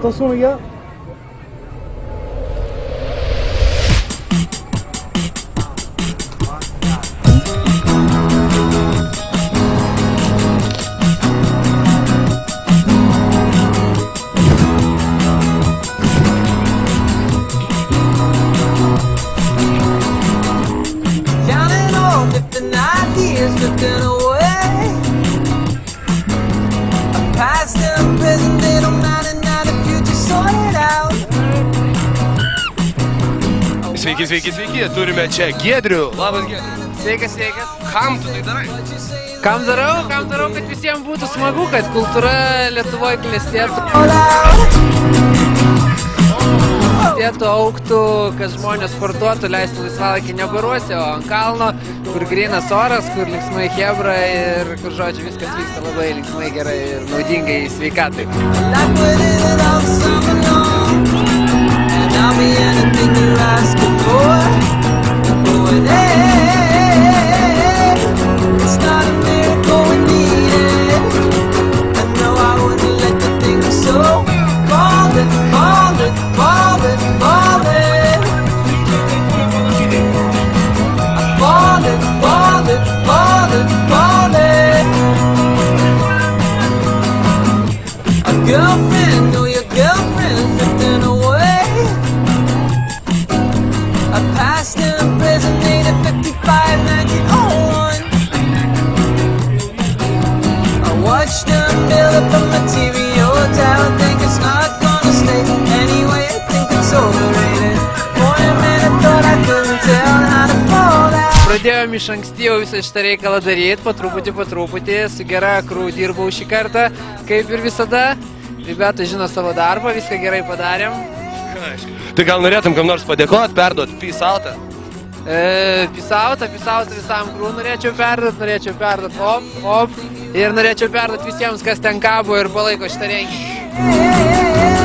تصوني يا Sveiki, sveiki, sveiki, turime čia Giedrių. Labas, Giedrių. Sveikas, sveikas. Kam tu tai darai? Kam darau, kad visiems būtų smagu, kad kultūra Lietuvoje klestėtų. Klestėtų, augtų, kad žmonės sportuotų, leistų laisvalaikį ne baruose, o ant kalno, kur grynas oras, kur linksmai chebra ir kur, žodžiu, viskas vyksta labai linksmai, gerai ir naudingai sveikatai. I'll be anything you're asking for. Going it's not a miracle we need it. I know I wouldn't let the thing go so. Falling, falling, falling, falling. I'm falling, falling, falling, falling. A girlfriend, know your girlfriend drifting away. I passed in prison, made it 55, 1901. I watched them build up a material tower, think it's not gonna stay. Anyway, I think it's overrated. For a minute, thought I couldn't tell how to fall out. Pradėjom iš ankstyvo visą šitą reikalą daryti, po truputį, su gera crew dirbau šį kartą, kaip ir visada. Ribeta žino savo darbą, viską gerai padarėm. Tai gal norėtum kam nors padėkoti, perduoti peace outą? Peace outą visam crew norėčiau perduoti, hop, ir norėčiau perduoti visiems, kas ten kabo ir palaiko šitą renginį.